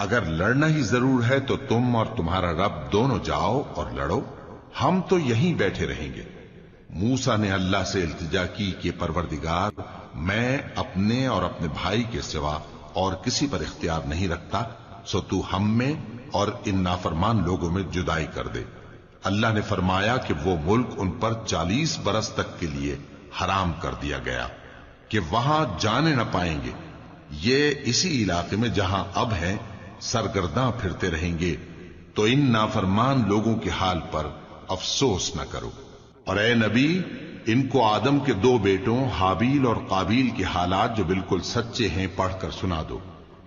اگر لڑنا ہی ضرور ہے تو تم اور تمہارا رب دونوں جاؤ اور لڑو، ہم تو یہیں بیٹھے رہیں گے۔ موسیٰ نے اللہ سے التجا کی کہ پروردگار، میں اپنے اور اپنے بھائی کے سوا اور کسی پر اختیار نہیں رکھتا، سو تو ہم میں اور ان نافرمان لوگوں میں جدائی کر دے۔ اللہ نے فرمایا کہ وہ ملک ان پر 40 برس تک کے لیے حرام کر دیا گیا کہ وہاں جانے نہ پائیں گے۔ یہ اسی علاقے میں جہاں اب ہیں سرگرداں پھرتے رہیں گے، تو ان نافرمان لوگوں کے حال پر افسوس نہ کرو۔ اور اے نبی، ان کو آدم کے 2 بیٹوں حابیل اور قابیل کے حالات جو بالکل سچے ہیں پڑھ کر سنا دو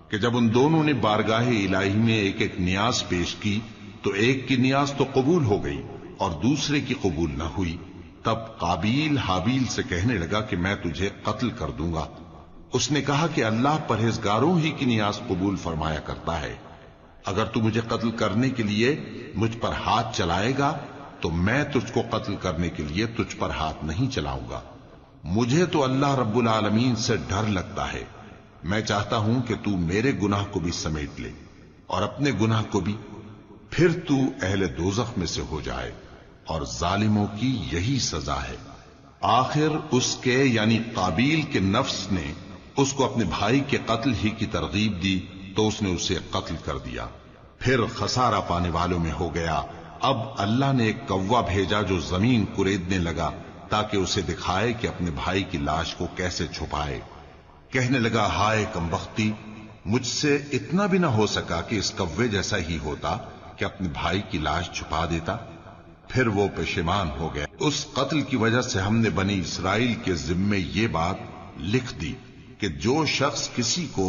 کہ جب ان دونوں نے بارگاہ الہی میں ایک ایک نیاز پیش کی تو ایک کی نیاز تو قبول ہو گئی اور دوسرے کی قبول نہ ہوئی۔ تب قابیل حابیل سے کہنے لگا کہ میں تجھے قتل کر دوں گا۔ اس نے کہا کہ اللہ پرہیزگاروں ہی کی نیاز قبول فرمایا کرتا ہے، اگر تو مجھے قتل کرنے کے لیے مجھ پر ہاتھ چلائے گا تو میں تجھ کو قتل کرنے کے لیے تجھ پر ہاتھ نہیں چلاؤں گا۔ مجھے تو اللہ رب العالمین سے ڈر لگتا ہے، میں چاہتا ہوں کہ تو میرے گناہ کو بھی سمیٹ لے اور اپنے گناہ کو بھی، پھر تو اہل دوزخ میں سے ہو جائے، اور ظالموں کی یہی سزا ہے۔ آخر اس کے یعنی قابیل کے نفس نے اس کو اپنے بھائی کے قتل ہی کی ترغیب دی تو اس نے اسے قتل کر دیا، پھر خسارہ پانے والوں میں ہو گیا۔ اب اللہ نے ایک کوا بھیجا جو زمین کریدنے لگا تاکہ اسے دکھائے کہ اپنے بھائی کی لاش کو کیسے چھپائے۔ کہنے لگا، ہائے کمبختی، مجھ سے اتنا بھی نہ ہو سکا کہ اس کوے جیسا ہی ہوتا کہ اپنے بھائی کی لاش چھپا دیتا۔ پھر وہ پشیمان ہو گیا۔ اس قتل کی وجہ سے ہم نے بنی اسرائیل کے ذمے یہ بات لکھ دی کہ جو شخص کسی کو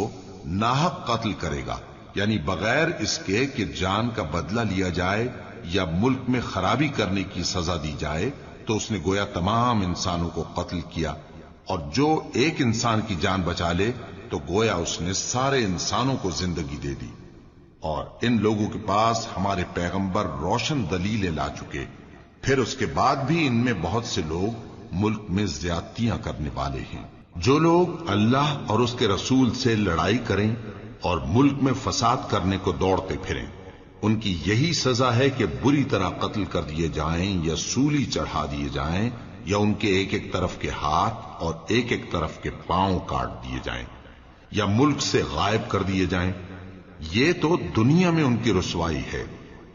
ناحق قتل کرے گا، یعنی بغیر اس کے کہ جان کا بدلہ لیا جائے یا ملک میں خرابی کرنے کی سزا دی جائے، تو اس نے گویا تمام انسانوں کو قتل کیا، اور جو ایک انسان کی جان بچا لے تو گویا اس نے سارے انسانوں کو زندگی دے دی۔ اور ان لوگوں کے پاس ہمارے پیغمبر روشن دلیلیں لا چکے، پھر اس کے بعد بھی ان میں بہت سے لوگ ملک میں زیادتیاں کرنے والے ہیں۔ جو لوگ اللہ اور اس کے رسول سے لڑائی کریں اور ملک میں فساد کرنے کو دوڑتے پھریں، ان کی یہی سزا ہے کہ بری طرح قتل کر دیے جائیں یا سولی چڑھا دیے جائیں، یا ان کے ایک ایک طرف کے ہاتھ اور ایک ایک طرف کے پاؤں کاٹ دیے جائیں، یا ملک سے غائب کر دیے جائیں۔ یہ تو دنیا میں ان کی رسوائی ہے،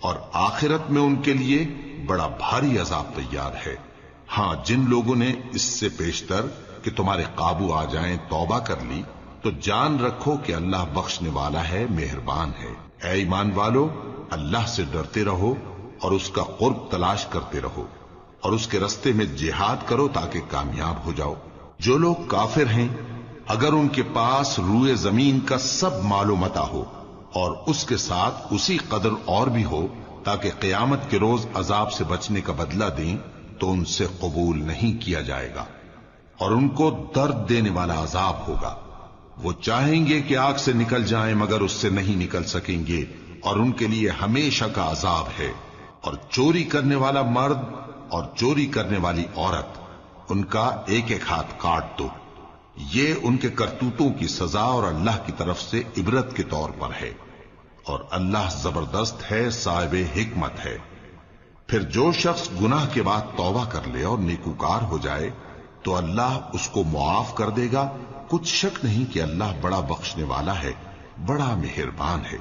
اور آخرت میں ان کے لیے بڑا بھاری عذاب تیار ہے۔ ہاں، جن لوگوں نے اس سے پیشتر کہ تمہارے قابو آ جائیں توبہ کر لی، تو جان رکھو کہ اللہ بخشنے والا ہے، مہربان ہے۔ اے ایمان والو، اللہ سے ڈرتے رہو اور اس کا قرب تلاش کرتے رہو، اور اس کے رستے میں جہاد کرو تاکہ کامیاب ہو جاؤ۔ جو لوگ کافر ہیں، اگر ان کے پاس روئے زمین کا سب مال و متاع ہو اور اس کے ساتھ اسی قدر اور بھی ہو تاکہ قیامت کے روز عذاب سے بچنے کا بدلہ دیں، تو ان سے قبول نہیں کیا جائے گا، اور ان کو درد دینے والا عذاب ہوگا۔ وہ چاہیں گے کہ آگ سے نکل جائیں مگر اس سے نہیں نکل سکیں گے، اور ان کے لیے ہمیشہ کا عذاب ہے۔ اور چوری کرنے والا مرد اور چوری کرنے والی عورت، ان کا ایک ایک ہاتھ کاٹ دو۔ یہ ان کے کرتوتوں کی سزا اور اللہ کی طرف سے عبرت کے طور پر ہے، اور اللہ زبردست ہے، صاحب حکمت ہے۔ پھر جو شخص گناہ کے بعد توبہ کر لے اور نیکوکار ہو جائے تو اللہ اس کو معاف کر دے گا۔ کچھ شک نہیں کہ اللہ بڑا بخشنے والا ہے، بڑا مہربان ہے۔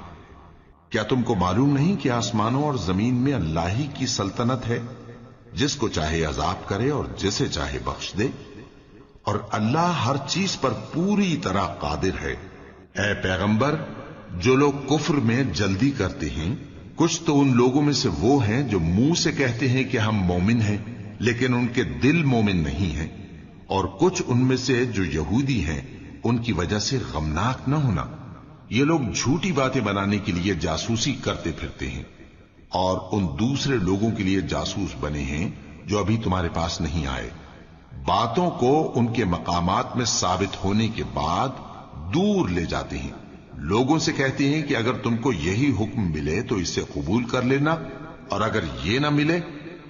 کیا تم کو معلوم نہیں کہ آسمانوں اور زمین میں اللہ ہی کی سلطنت ہے، جس کو چاہے عذاب کرے اور جسے چاہے بخش دے، اور اللہ ہر چیز پر پوری طرح قادر ہے۔ اے پیغمبر، جو لوگ کفر میں جلدی کرتے ہیں، کچھ تو ان لوگوں میں سے وہ ہیں جو منہ سے کہتے ہیں کہ ہم مومن ہیں لیکن ان کے دل مومن نہیں ہیں، اور کچھ ان میں سے جو یہودی ہیں، ان کی وجہ سے غمناک نہ ہونا۔ یہ لوگ جھوٹی باتیں بنانے کے لیے جاسوسی کرتے پھرتے ہیں، اور ان دوسرے لوگوں کے لیے جاسوس بنے ہیں جو ابھی تمہارے پاس نہیں آئے۔ باتوں کو ان کے مقامات میں ثابت ہونے کے بعد دور لے جاتے ہیں، لوگوں سے کہتے ہیں کہ اگر تم کو یہی حکم ملے تو اسے قبول کر لینا، اور اگر یہ نہ ملے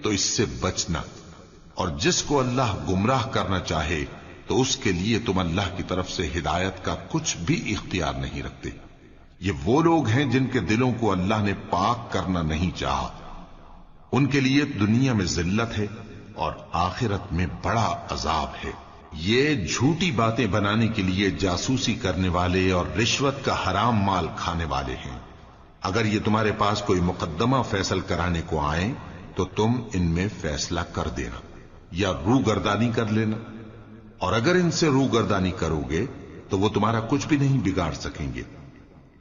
تو اس سے بچنا، اور جس کو اللہ گمراہ کرنا چاہے تو اس کے لیے تم اللہ کی طرف سے ہدایت کا کچھ بھی اختیار نہیں رکھتے۔ یہ وہ لوگ ہیں جن کے دلوں کو اللہ نے پاک کرنا نہیں چاہا، ان کے لیے دنیا میں ذلت ہے اور آخرت میں بڑا عذاب ہے۔ یہ جھوٹی باتیں بنانے کے لیے جاسوسی کرنے والے اور رشوت کا حرام مال کھانے والے ہیں۔ اگر یہ تمہارے پاس کوئی مقدمہ فیصل کرانے کو آئیں تو تم ان میں فیصلہ کر دینا یا روگردانی کر لینا، اور اگر ان سے روگردانی کرو گے تو وہ تمہارا کچھ بھی نہیں بگاڑ سکیں گے۔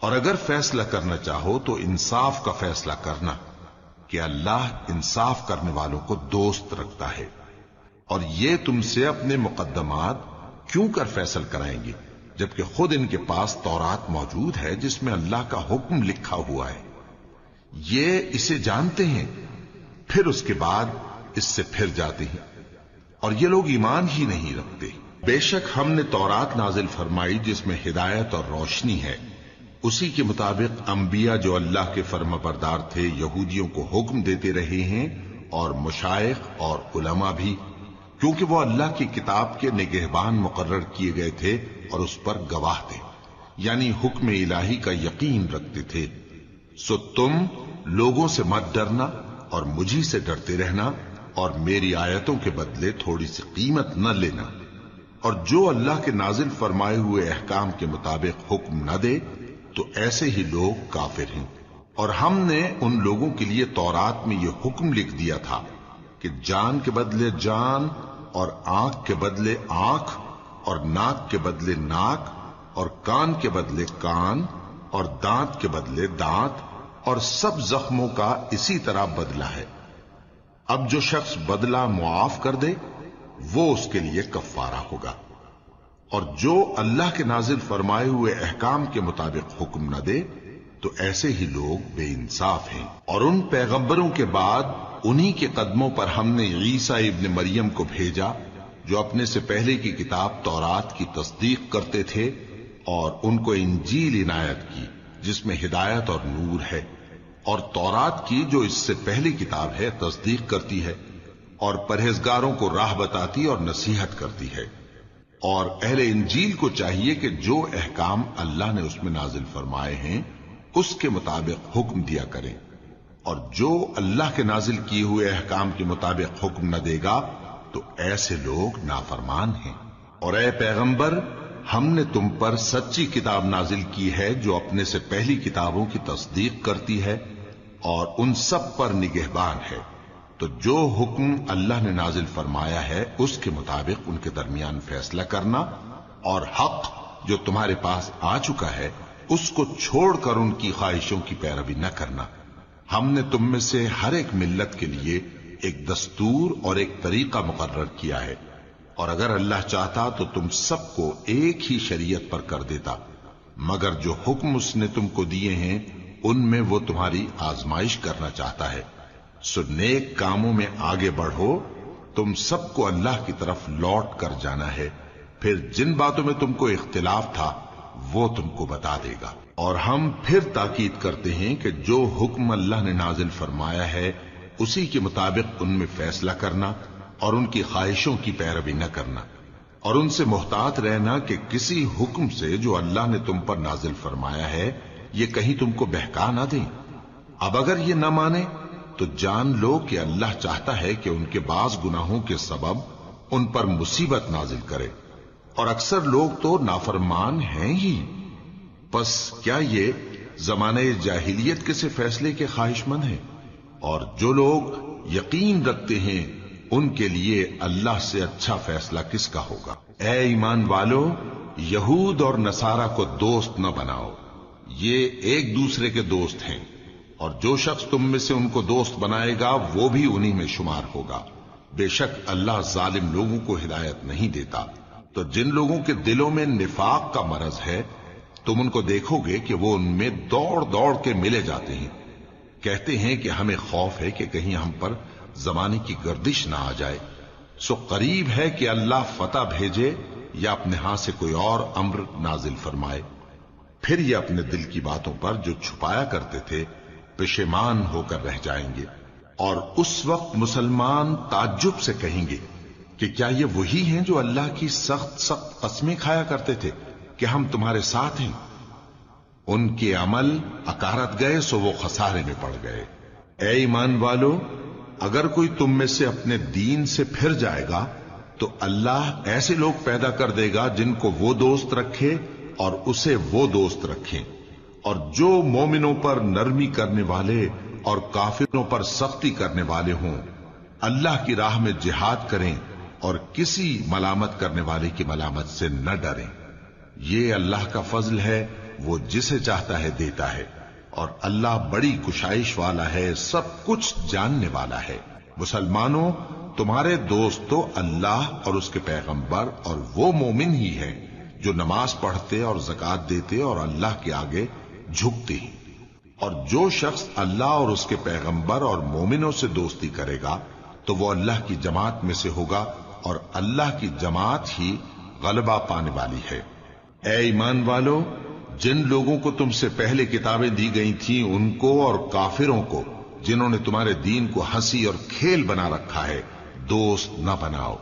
اور اگر فیصلہ کرنا چاہو تو انصاف کا فیصلہ کرنا کہ اللہ انصاف کرنے والوں کو دوست رکھتا ہے۔ اور یہ تم سے اپنے مقدمات کیوں کر فیصل کرائیں گے جبکہ خود ان کے پاس تورات موجود ہے جس میں اللہ کا حکم لکھا ہوا ہے۔ یہ اسے جانتے ہیں، پھر اس کے بعد اس سے پھر جاتے ہیں، اور یہ لوگ ایمان ہی نہیں رکھتے۔ بے شک ہم نے تورات نازل فرمائی جس میں ہدایت اور روشنی ہے، اسی کے مطابق انبیاء جو اللہ کے فرمانبردار تھے یہودیوں کو حکم دیتے رہے ہیں، اور مشائخ اور علماء بھی، کیونکہ وہ اللہ کی کتاب کے نگہبان مقرر کیے گئے تھے اور اس پر گواہ تھے، یعنی حکم الہی کا یقین رکھتے تھے۔ سو تم لوگوں سے مت ڈرنا اور مجھی سے ڈرتے رہنا، اور میری آیتوں کے بدلے تھوڑی سی قیمت نہ لینا، اور جو اللہ کے نازل فرمائے ہوئے احکام کے مطابق حکم نہ دے تو ایسے ہی لوگ کافر ہیں۔ اور ہم نے ان لوگوں کے لیے تورات میں یہ حکم لکھ دیا تھا کہ جان کے بدلے جان، اور آنکھ کے بدلے آنکھ، اور ناک کے بدلے ناک، اور کان کے بدلے کان، اور دانت کے بدلے دانت، اور سب زخموں کا اسی طرح بدلہ ہے۔ اب جو شخص بدلہ معاف کر دے وہ اس کے لیے کفارہ ہوگا، اور جو اللہ کے نازل فرمائے ہوئے احکام کے مطابق حکم نہ دے تو ایسے ہی لوگ بے انصاف ہیں۔ اور ان پیغمبروں کے بعد انہی کے قدموں پر ہم نے عیسیٰ ابن مریم کو بھیجا جو اپنے سے پہلے کی کتاب تورات کی تصدیق کرتے تھے، اور ان کو انجیل عنایت کی جس میں ہدایت اور نور ہے، اور تورات کی جو اس سے پہلی کتاب ہے تصدیق کرتی ہے، اور پرہیزگاروں کو راہ بتاتی اور نصیحت کرتی ہے۔ اور اہل انجیل کو چاہیے کہ جو احکام اللہ نے اس میں نازل فرمائے ہیں اس کے مطابق حکم دیا کریں، اور جو اللہ کے نازل کیے ہوئے احکام کے مطابق حکم نہ دے گا تو ایسے لوگ نافرمان ہیں۔ اور اے پیغمبر، ہم نے تم پر سچی کتاب نازل کی ہے جو اپنے سے پہلی کتابوں کی تصدیق کرتی ہے اور ان سب پر نگہبان ہے، تو جو حکم اللہ نے نازل فرمایا ہے اس کے مطابق ان کے درمیان فیصلہ کرنا، اور حق جو تمہارے پاس آ چکا ہے اس کو چھوڑ کر ان کی خواہشوں کی پیروی نہ کرنا۔ ہم نے تم میں سے ہر ایک ملت کے لیے ایک دستور اور ایک طریقہ مقرر کیا ہے، اور اگر اللہ چاہتا تو تم سب کو ایک ہی شریعت پر کر دیتا، مگر جو حکم اس نے تم کو دیے ہیں ان میں وہ تمہاری آزمائش کرنا چاہتا ہے۔ سو نیک کاموں میں آگے بڑھو، تم سب کو اللہ کی طرف لوٹ کر جانا ہے، پھر جن باتوں میں تم کو اختلاف تھا وہ تم کو بتا دے گا۔ اور ہم پھر تاکید کرتے ہیں کہ جو حکم اللہ نے نازل فرمایا ہے اسی کے مطابق ان میں فیصلہ کرنا، اور ان کی خواہشوں کی پیروی نہ کرنا، اور ان سے محتاط رہنا کہ کسی حکم سے جو اللہ نے تم پر نازل فرمایا ہے یہ کہیں تم کو بہکا نہ دیں۔ اب اگر یہ نہ مانے تو جان لو کہ اللہ چاہتا ہے کہ ان کے بعض گناہوں کے سبب ان پر مصیبت نازل کرے، اور اکثر لوگ تو نافرمان ہیں ہی۔ پس کیا یہ زمانہ جاہلیت کے سے فیصلے کے خواہش مند ہیں؟ اور جو لوگ یقین رکھتے ہیں ان کے لیے اللہ سے اچھا فیصلہ کس کا ہوگا؟ اے ایمان والو، یہود اور نصارہ کو دوست نہ بناؤ، یہ ایک دوسرے کے دوست ہیں، اور جو شخص تم میں سے ان کو دوست بنائے گا وہ بھی انہی میں شمار ہوگا۔ بے شک اللہ ظالم لوگوں کو ہدایت نہیں دیتا۔ تو جن لوگوں کے دلوں میں نفاق کا مرض ہے تم ان کو دیکھو گے کہ وہ ان میں دوڑ دوڑ کے ملے جاتے ہیں، کہتے ہیں کہ ہمیں خوف ہے کہ کہیں ہم پر زمانے کی گردش نہ آ جائے۔ سو قریب ہے کہ اللہ فتح بھیجے یا اپنے ہاں سے کوئی اور امر نازل فرمائے، پھر یہ اپنے دل کی باتوں پر جو چھپایا کرتے تھے پشیمان ہو کر رہ جائیں گے۔ اور اس وقت مسلمان تعجب سے کہیں گے کہ کیا یہ وہی ہیں جو اللہ کی سخت سخت قسمیں کھایا کرتے تھے کہ ہم تمہارے ساتھ ہیں؟ ان کے عمل اکارت گئے سو وہ خسارے میں پڑ گئے۔ اے ایمان والو، اگر کوئی تم میں سے اپنے دین سے پھر جائے گا تو اللہ ایسے لوگ پیدا کر دے گا جن کو وہ دوست رکھے اور اسے وہ دوست رکھیں، اور جو مومنوں پر نرمی کرنے والے اور کافروں پر سختی کرنے والے ہوں، اللہ کی راہ میں جہاد کریں اور کسی ملامت کرنے والے کی ملامت سے نہ ڈریں۔ یہ اللہ کا فضل ہے، وہ جسے چاہتا ہے دیتا ہے، اور اللہ بڑی کشائش والا ہے، سب کچھ جاننے والا ہے۔ مسلمانوں، تمہارے دوست تو اللہ اور اس کے پیغمبر اور وہ مومن ہی ہیں جو نماز پڑھتے اور زکات دیتے اور اللہ کے آگے جھکتے ہیں، اور جو شخص اللہ اور اس کے پیغمبر اور مومنوں سے دوستی کرے گا تو وہ اللہ کی جماعت میں سے ہوگا، اور اللہ کی جماعت ہی غلبہ پانے والی ہے۔ اے ایمان والو، جن لوگوں کو تم سے پہلے کتابیں دی گئی تھیں ان کو اور کافروں کو جنہوں نے تمہارے دین کو ہنسی اور کھیل بنا رکھا ہے دوست نہ بناؤ،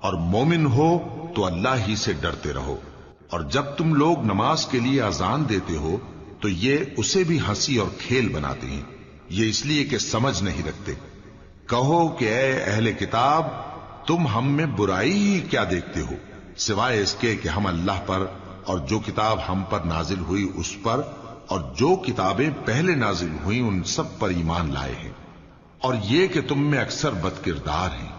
اور مومن ہو تو اللہ ہی سے ڈرتے رہو، اور جب تم لوگ نماز کے لیے اذان دیتے ہو تو یہ اسے بھی ہنسی اور کھیل بناتے ہیں، یہ اس لیے کہ سمجھ نہیں رکھتے۔ کہو کہ اے اہل کتاب، تم ہم میں برائی ہی کیا دیکھتے ہو، سوائے اس کے کہ ہم اللہ پر اور جو کتاب ہم پر نازل ہوئی اس پر اور جو کتابیں پہلے نازل ہوئیں ان سب پر ایمان لائے ہیں، اور یہ کہ تم میں اکثر بد کردار ہیں۔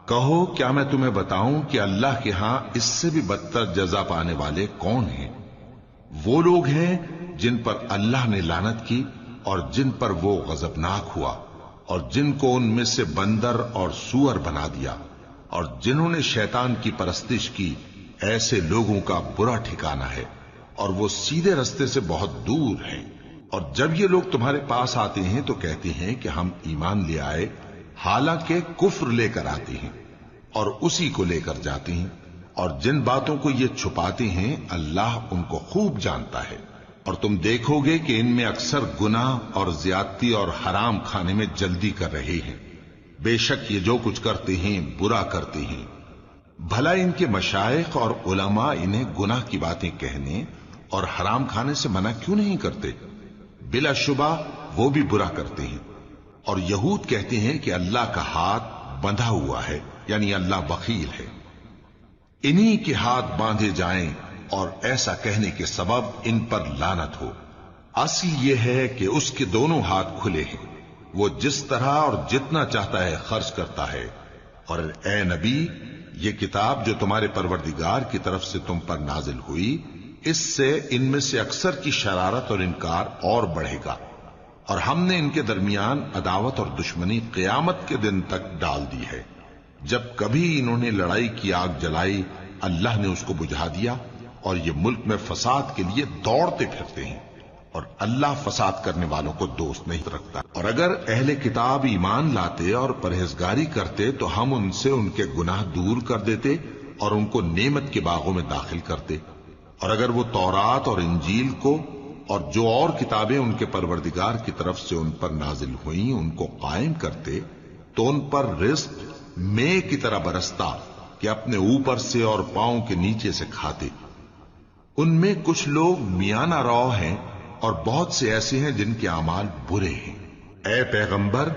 کہو کیا میں تمہیں بتاؤں کہ اللہ کے ہاں اس سے بھی بدتر جزا پانے والے کون ہیں؟ وہ لوگ ہیں جن پر اللہ نے لعنت کی اور جن پر وہ غضبناک ہوا، اور جن کو ان میں سے بندر اور سور بنا دیا، اور جنہوں نے شیطان کی پرستش کی، ایسے لوگوں کا برا ٹھکانہ ہے، اور وہ سیدھے رستے سے بہت دور ہیں۔ اور جب یہ لوگ تمہارے پاس آتے ہیں تو کہتے ہیں کہ ہم ایمان لے آئے، حالانکہ کفر لے کر آتے ہیں اور اسی کو لے کر جاتے ہیں، اور جن باتوں کو یہ چھپاتے ہیں اللہ ان کو خوب جانتا ہے۔ اور تم دیکھو گے کہ ان میں اکثر گناہ اور زیادتی اور حرام کھانے میں جلدی کر رہے ہیں، بے شک یہ جو کچھ کرتے ہیں برا کرتے ہیں۔ بھلا ان کے مشائخ اور علماء انہیں گناہ کی باتیں کہنے اور حرام کھانے سے منع کیوں نہیں کرتے؟ بلا شبہ وہ بھی برا کرتے ہیں۔ اور یہود کہتے ہیں کہ اللہ کا ہاتھ بندھا ہوا ہے، یعنی اللہ بخیل ہے، انہی کے ہاتھ باندھے جائیں، اور ایسا کہنے کے سبب ان پر لعنت ہو۔ اصل یہ ہے کہ اس کے دونوں ہاتھ کھلے ہیں، وہ جس طرح اور جتنا چاہتا ہے خرچ کرتا ہے۔ اور اے نبی، یہ کتاب جو تمہارے پروردگار کی طرف سے تم پر نازل ہوئی، اس سے ان میں سے اکثر کی شرارت اور انکار اور بڑھے گا، اور ہم نے ان کے درمیان عداوت اور دشمنی قیامت کے دن تک ڈال دی ہے۔ جب کبھی انہوں نے لڑائی کی آگ جلائی، اللہ نے اس کو بجھا دیا، اور یہ ملک میں فساد کے لیے دوڑتے پھرتے ہیں، اور اللہ فساد کرنے والوں کو دوست نہیں رکھتا۔ اور اگر اہل کتاب ایمان لاتے اور پرہیزگاری کرتے تو ہم ان سے ان کے گناہ دور کر دیتے اور ان کو نعمت کے باغوں میں داخل کرتے۔ اور اگر وہ تورات اور انجیل کو اور جو اور کتابیں ان کے پروردگار کی طرف سے ان پر نازل ہوئیں ان کو قائم کرتے تو ان پر رزق مے کی طرح برستا کہ اپنے اوپر سے اور پاؤں کے نیچے سے کھاتے۔ ان میں کچھ لوگ میانہ رو ہیں اور بہت سے ایسے ہیں جن کے اعمال برے ہیں۔ اے پیغمبر،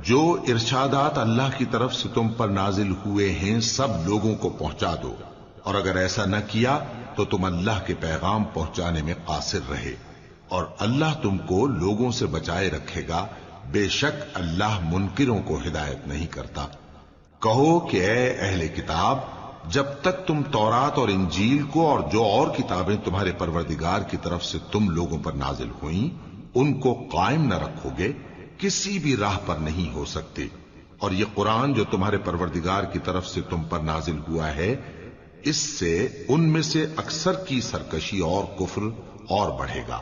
جو ارشادات اللہ کی طرف سے تم پر نازل ہوئے ہیں سب لوگوں کو پہنچا دو، اور اگر ایسا نہ کیا تو تم اللہ کے پیغام پہنچانے میں قاصر رہے، اور اللہ تم کو لوگوں سے بچائے رکھے گا، بے شک اللہ منکروں کو ہدایت نہیں کرتا۔ کہو کہ اے اہل کتاب، جب تک تم تورات اور انجیل کو اور جو اور کتابیں تمہارے پروردگار کی طرف سے تم لوگوں پر نازل ہوئیں ان کو قائم نہ رکھو گے، کسی بھی راہ پر نہیں ہو سکتے۔ اور یہ قرآن جو تمہارے پروردگار کی طرف سے تم پر نازل ہوا ہے، اس سے ان میں سے اکثر کی سرکشی اور کفر اور بڑھے گا،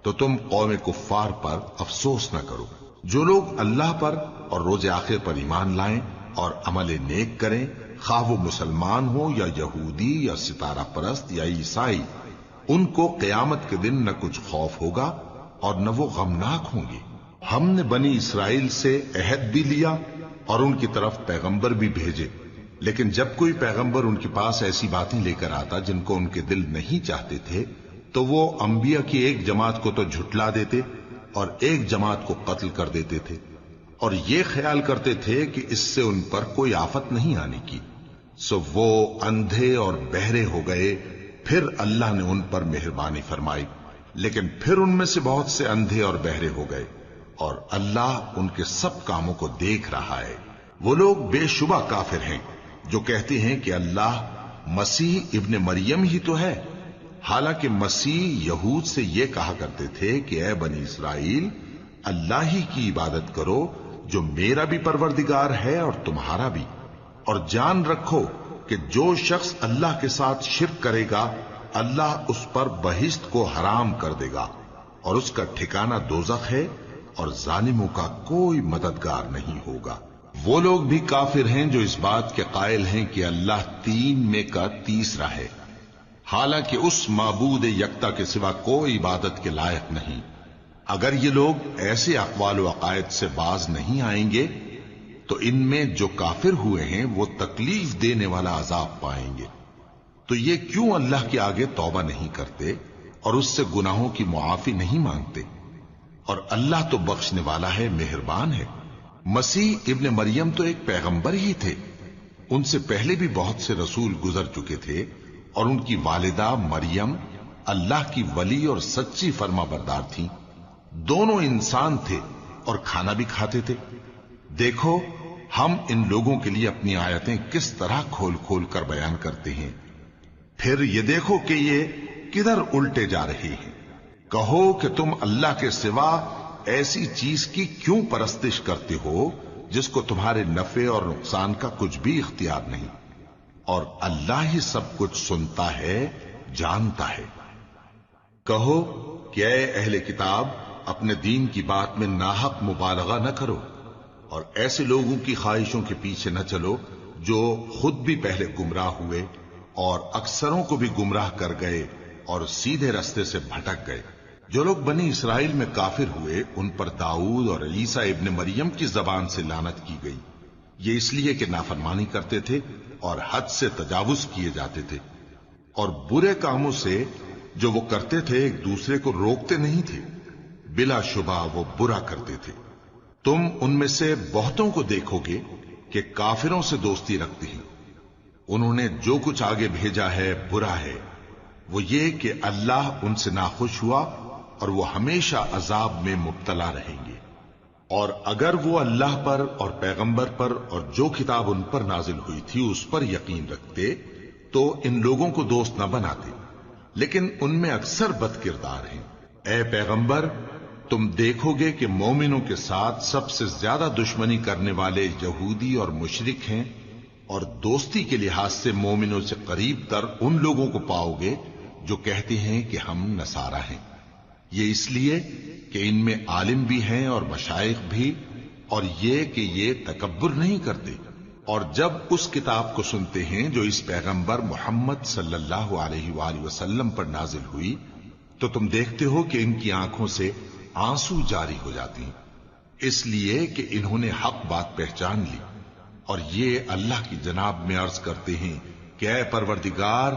تو تم قوم کفار پر افسوس نہ کرو۔ جو لوگ اللہ پر اور روز آخر پر ایمان لائیں اور عمل نیک کریں، خواہ وہ مسلمان ہو یا یہودی یا ستارہ پرست یا عیسائی، ان کو قیامت کے دن نہ کچھ خوف ہوگا اور نہ وہ غمناک ہوں گے۔ ہم نے بنی اسرائیل سے عہد بھی لیا اور ان کی طرف پیغمبر بھی بھیجے، لیکن جب کوئی پیغمبر ان کے پاس ایسی باتیں لے کر آتا جن کو ان کے دل نہیں چاہتے تھے تو وہ انبیاء کی ایک جماعت کو تو جھٹلا دیتے اور ایک جماعت کو قتل کر دیتے تھے، اور یہ خیال کرتے تھے کہ اس سے ان پر کوئی آفت نہیں آنے کی، سو وہ اندھے اور بہرے ہو گئے۔ پھر اللہ نے ان پر مہربانی فرمائی، لیکن پھر ان میں سے بہت سے اندھے اور بہرے ہو گئے، اور اللہ ان کے سب کاموں کو دیکھ رہا ہے۔ وہ لوگ بے شبہ کافر ہیں جو کہتے ہیں کہ اللہ مسیح ابن مریم ہی تو ہے، حالانکہ مسیح یہود سے یہ کہا کرتے تھے کہ اے بنی اسرائیل، اللہ ہی کی عبادت کرو جو میرا بھی پروردگار ہے اور تمہارا بھی، اور جان رکھو کہ جو شخص اللہ کے ساتھ شرک کرے گا اللہ اس پر بہشت کو حرام کر دے گا، اور اس کا ٹھکانہ دوزخ ہے، اور ظالموں کا کوئی مددگار نہیں ہوگا۔ وہ لوگ بھی کافر ہیں جو اس بات کے قائل ہیں کہ اللہ تین میں کا تیسرا ہے، حالانکہ اس معبود یکتا کے سوا کوئی عبادت کے لائق نہیں۔ اگر یہ لوگ ایسے اقوال و عقائد سے باز نہیں آئیں گے تو ان میں جو کافر ہوئے ہیں وہ تکلیف دینے والا عذاب پائیں گے۔ تو یہ کیوں اللہ کے آگے توبہ نہیں کرتے اور اس سے گناہوں کی معافی نہیں مانگتے؟ اور اللہ تو بخشنے والا ہے، مہربان ہے۔ مسیح ابن مریم تو ایک پیغمبر ہی تھے، ان سے پہلے بھی بہت سے رسول گزر چکے تھے، اور ان کی والدہ مریم اللہ کی ولی اور سچی فرما بردار تھیں۔ دونوں انسان تھے اور کھانا بھی کھاتے تھے۔ دیکھو ہم ان لوگوں کے لیے اپنی آیتیں کس طرح کھول کھول کر بیان کرتے ہیں، پھر یہ دیکھو کہ یہ کدھر الٹے جا رہے ہیں۔ کہو کہ تم اللہ کے سوا ایسی چیز کی کیوں پرستش کرتے ہو جس کو تمہارے نفع اور نقصان کا کچھ بھی اختیار نہیں، اور اللہ ہی سب کچھ سنتا ہے، جانتا ہے۔ کہو کہ اے اہل کتاب، اپنے دین کی بات میں ناحق مبالغہ نہ کرو، اور ایسے لوگوں کی خواہشوں کے پیچھے نہ چلو جو خود بھی پہلے گمراہ ہوئے اور اکثروں کو بھی گمراہ کر گئے اور سیدھے رستے سے بھٹک گئے۔ جو لوگ بنی اسرائیل میں کافر ہوئے ان پر داؤد اور عیسیٰ ابن مریم کی زبان سے لعنت کی گئی، یہ اس لیے کہ نافرمانی کرتے تھے اور حد سے تجاوز کیے جاتے تھے، اور برے کاموں سے جو وہ کرتے تھے ایک دوسرے کو روکتے نہیں تھے، بلا شبہ وہ برا کرتے تھے۔ تم ان میں سے بہتوں کو دیکھو گے کہ کافروں سے دوستی رکھتے ہیں، انہوں نے جو کچھ آگے بھیجا ہے برا ہے، وہ یہ کہ اللہ ان سے ناخوش ہوا اور وہ ہمیشہ عذاب میں مبتلا رہیں گے۔ اور اگر وہ اللہ پر اور پیغمبر پر اور جو کتاب ان پر نازل ہوئی تھی اس پر یقین رکھتے تو ان لوگوں کو دوست نہ بناتے، لیکن ان میں اکثر بد کردار ہیں۔ اے پیغمبر، تم دیکھو گے کہ مومنوں کے ساتھ سب سے زیادہ دشمنی کرنے والے یہودی اور مشرک ہیں، اور دوستی کے لحاظ سے مومنوں سے قریب تر ان لوگوں کو پاؤ گے جو کہتے ہیں کہ ہم نصارہ ہیں۔ یہ اس لیے کہ ان میں عالم بھی ہیں اور مشائخ بھی، اور یہ کہ یہ تکبر نہیں کرتے، اور جب اس کتاب کو سنتے ہیں جو اس پیغمبر محمد صلی اللہ علیہ وآلہ وسلم پر نازل ہوئی تو تم دیکھتے ہو کہ ان کی آنکھوں سے آنسو جاری ہو جاتی ہیں، اس لیے کہ انہوں نے حق بات پہچان لی، اور یہ اللہ کی جناب میں عرض کرتے ہیں کہ اے پروردگار،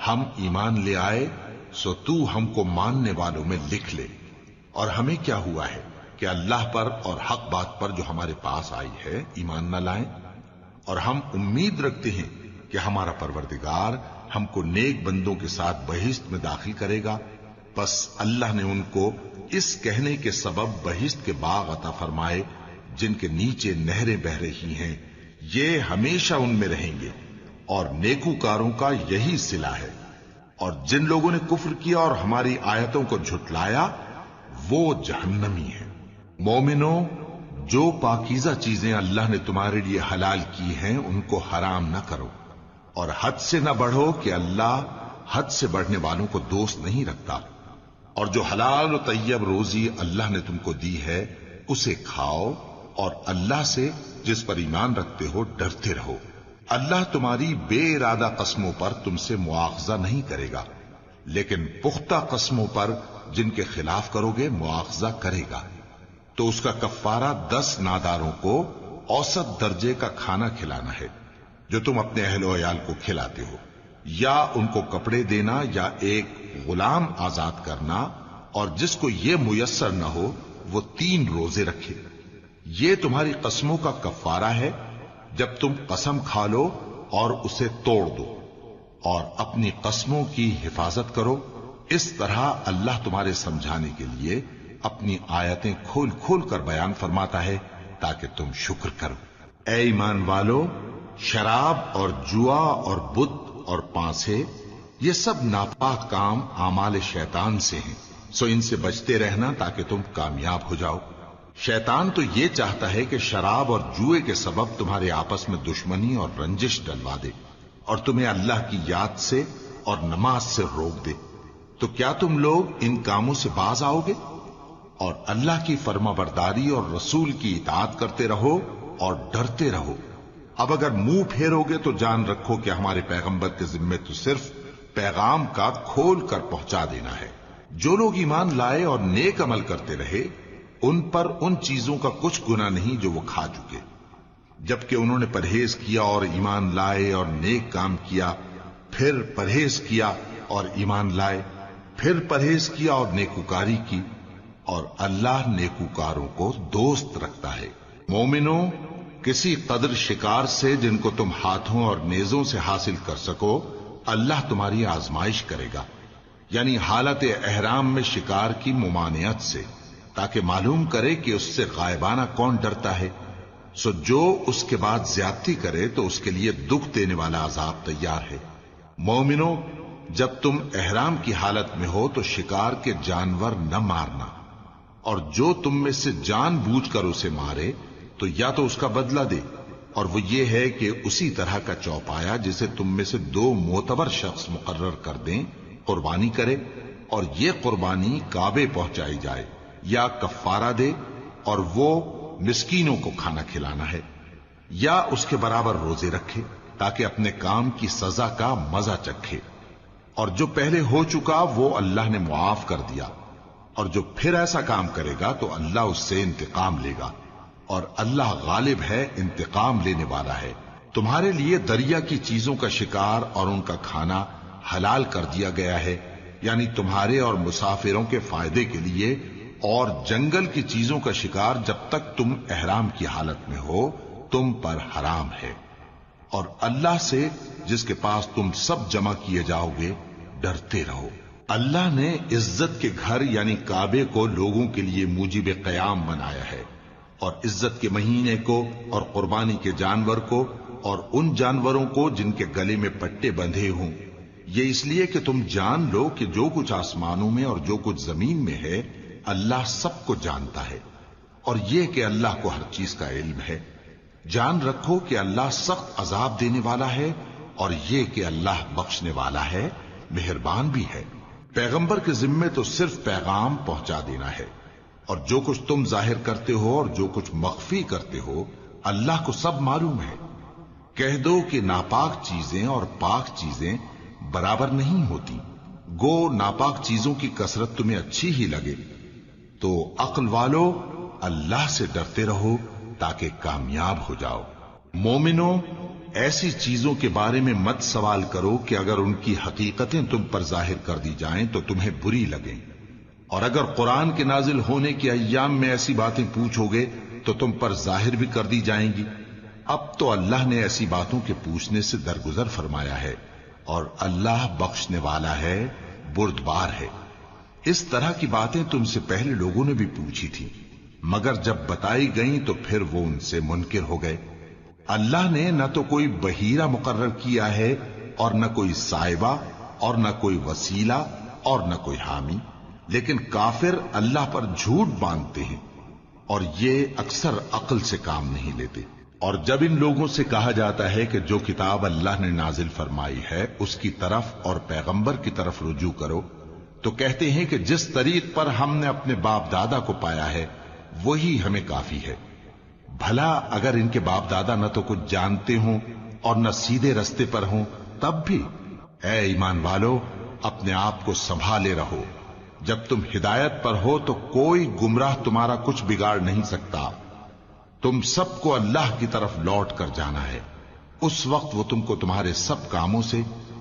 ہم ایمان لے آئے سو تو ہم کو ماننے والوں میں لکھ لے، اور ہمیں کیا ہوا ہے کہ اللہ پر اور حق بات پر جو ہمارے پاس آئی ہے ایمان نہ لائیں، اور ہم امید رکھتے ہیں کہ ہمارا پروردگار ہم کو نیک بندوں کے ساتھ بہشت میں داخل کرے گا۔ بس اللہ نے ان کو اس کہنے کے سبب بہشت کے باغ عطا فرمائے جن کے نیچے نہریں بہ رہی ہیں، یہ ہمیشہ ان میں رہیں گے، اور نیکوکاروں کا یہی صلہ ہے۔ اور جن لوگوں نے کفر کیا اور ہماری آیتوں کو جھٹلایا وہ جہنمی ہیں۔ مومنوں، جو پاکیزہ چیزیں اللہ نے تمہارے لیے حلال کی ہیں ان کو حرام نہ کرو، اور حد سے نہ بڑھو کہ اللہ حد سے بڑھنے والوں کو دوست نہیں رکھتا، اور جو حلال و طیب روزی اللہ نے تم کو دی ہے اسے کھاؤ، اور اللہ سے جس پر ایمان رکھتے ہو ڈرتے رہو۔ اللہ تمہاری بے ارادہ قسموں پر تم سے مواخذہ نہیں کرے گا، لیکن پختہ قسموں پر جن کے خلاف کرو گے مواخذہ کرے گا۔ تو اس کا کفارہ 10 ناداروں کو اوسط درجے کا کھانا کھلانا ہے جو تم اپنے اہل و عیال کو کھلاتے ہو، یا ان کو کپڑے دینا یا ایک غلام آزاد کرنا، اور جس کو یہ میسر نہ ہو وہ 3 روزے رکھے۔ یہ تمہاری قسموں کا کفارہ ہے جب تم قسم کھا لو اور اسے توڑ دو، اور اپنی قسموں کی حفاظت کرو۔ اس طرح اللہ تمہارے سمجھانے کے لیے اپنی آیتیں کھول کھول کر بیان فرماتا ہے تاکہ تم شکر کرو۔ اے ایمان والو، شراب اور جوا اور بت اور پانسے، یہ سب ناپاک کام اعمال شیطان سے ہیں، سو ان سے بچتے رہنا تاکہ تم کامیاب ہو جاؤ۔ شیطان تو یہ چاہتا ہے کہ شراب اور جوئے کے سبب تمہارے آپس میں دشمنی اور رنجش ڈلوا دے، اور تمہیں اللہ کی یاد سے اور نماز سے روک دے۔ تو کیا تم لوگ ان کاموں سے باز آؤ گے؟ اور اللہ کی فرما برداری اور رسول کی اطاعت کرتے رہو اور ڈرتے رہو۔ اب اگر منہ پھیرو گے تو جان رکھو کہ ہمارے پیغمبر کے ذمے تو صرف پیغام کا کھول کر پہنچا دینا ہے۔ جو لوگ ایمان لائے اور نیک عمل کرتے رہے، ان پر ان چیزوں کا کچھ گناہ نہیں جو وہ کھا چکے، جبکہ انہوں نے پرہیز کیا اور ایمان لائے اور نیک کام کیا، پھر پرہیز کیا اور ایمان لائے، پھر پرہیز کیا اور نیکوکاری کی، اور اللہ نیکوکاروں کو دوست رکھتا ہے۔ مومنوں، کسی قدر شکار سے جن کو تم ہاتھوں اور نیزوں سے حاصل کر سکو اللہ تمہاری آزمائش کرے گا، یعنی حالت احرام میں شکار کی ممانعت سے، تاکہ معلوم کرے کہ اس سے غائبانہ کون ڈرتا ہے۔ سو جو اس کے بعد زیادتی کرے تو اس کے لیے دکھ دینے والا عذاب تیار ہے۔ مومنوں، جب تم احرام کی حالت میں ہو تو شکار کے جانور نہ مارنا، اور جو تم میں سے جان بوجھ کر اسے مارے تو یا تو اس کا بدلہ دے، اور وہ یہ ہے کہ اسی طرح کا چوپایا جسے تم میں سے 2 معتبر شخص مقرر کر دیں قربانی کرے، اور یہ قربانی کعبے پہنچائی جائے، یا کفارہ دے اور وہ مسکینوں کو کھانا کھلانا ہے، یا اس کے برابر روزے رکھے تاکہ اپنے کام کی سزا کا مزہ چکھے۔ اور جو پہلے ہو چکا وہ اللہ نے معاف کر دیا، اور جو پھر ایسا کام کرے گا تو اللہ اس سے انتقام لے گا، اور اللہ غالب ہے، انتقام لینے والا ہے۔ تمہارے لیے دریا کی چیزوں کا شکار اور ان کا کھانا حلال کر دیا گیا ہے، یعنی تمہارے اور مسافروں کے فائدے کے لیے، اور جنگل کی چیزوں کا شکار جب تک تم احرام کی حالت میں ہو تم پر حرام ہے۔ اور اللہ سے جس کے پاس تم سب جمع کیے جاؤ گے ڈرتے رہو۔ اللہ نے عزت کے گھر یعنی کعبے کو لوگوں کے لیے موجب قیام بنایا ہے، اور عزت کے مہینے کو اور قربانی کے جانور کو اور ان جانوروں کو جن کے گلے میں پٹے بندھے ہوں، یہ اس لیے کہ تم جان لو کہ جو کچھ آسمانوں میں اور جو کچھ زمین میں ہے اللہ سب کو جانتا ہے، اور یہ کہ اللہ کو ہر چیز کا علم ہے۔ جان رکھو کہ اللہ سخت عذاب دینے والا ہے، اور یہ کہ اللہ بخشنے والا ہے، مہربان بھی ہے۔ پیغمبر کے ذمے تو صرف پیغام پہنچا دینا ہے، اور جو کچھ تم ظاہر کرتے ہو اور جو کچھ مخفی کرتے ہو اللہ کو سب معلوم ہے۔ کہہ دو کہ ناپاک چیزیں اور پاک چیزیں برابر نہیں ہوتی، گو ناپاک چیزوں کی کثرت تمہیں اچھی ہی لگے، تو عقل والو اللہ سے ڈرتے رہو تاکہ کامیاب ہو جاؤ۔ مومنوں، ایسی چیزوں کے بارے میں مت سوال کرو کہ اگر ان کی حقیقتیں تم پر ظاہر کر دی جائیں تو تمہیں بری لگیں، اور اگر قرآن کے نازل ہونے کے ایام میں ایسی باتیں پوچھو گے تو تم پر ظاہر بھی کر دی جائیں گی۔ اب تو اللہ نے ایسی باتوں کے پوچھنے سے درگزر فرمایا ہے، اور اللہ بخشنے والا ہے، بردبار ہے۔ اس طرح کی باتیں تم سے پہلے لوگوں نے بھی پوچھی تھی، مگر جب بتائی گئیں تو پھر وہ ان سے منکر ہو گئے۔ اللہ نے نہ تو کوئی بحیرہ مقرر کیا ہے اور نہ کوئی سائبہ اور نہ کوئی وسیلہ اور نہ کوئی حامی، لیکن کافر اللہ پر جھوٹ باندھتے ہیں اور یہ اکثر عقل سے کام نہیں لیتے۔ اور جب ان لوگوں سے کہا جاتا ہے کہ جو کتاب اللہ نے نازل فرمائی ہے اس کی طرف اور پیغمبر کی طرف رجوع کرو، تو کہتے ہیں کہ جس طریق پر ہم نے اپنے باپ دادا کو پایا ہے وہی ہمیں کافی ہے۔ بھلا اگر ان کے باپ دادا نہ تو کچھ جانتے ہوں اور نہ سیدھے رستے پر ہوں تب بھی؟ اے ایمان والو، اپنے آپ کو سنبھالے رہو، جب تم ہدایت پر ہو تو کوئی گمراہ تمہارا کچھ بگاڑ نہیں سکتا۔ تم سب کو اللہ کی طرف لوٹ کر جانا ہے، اس وقت وہ تم کو تمہارے سب کاموں سے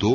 2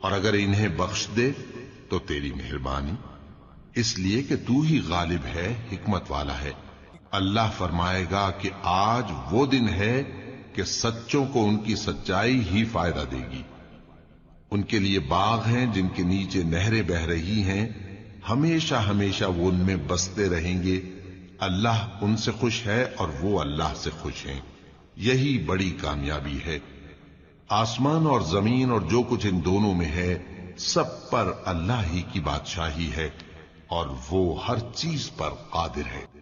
اور اگر انہیں بخش دے تو تیری مہربانی، اس لیے کہ تو ہی غالب ہے، حکمت والا ہے۔ اللہ فرمائے گا کہ آج وہ دن ہے کہ سچوں کو ان کی سچائی ہی فائدہ دے گی۔ ان کے لیے باغ ہیں جن کے نیچے نہریں بہ رہی ہیں، ہمیشہ ہمیشہ وہ ان میں بستے رہیں گے۔ اللہ ان سے خوش ہے اور وہ اللہ سے خوش ہیں، یہی بڑی کامیابی ہے۔ آسمان اور زمین اور جو کچھ ان دونوں میں ہے، سب پر اللہ ہی کی بادشاہی ہے اور وہ ہر چیز پر قادر ہے۔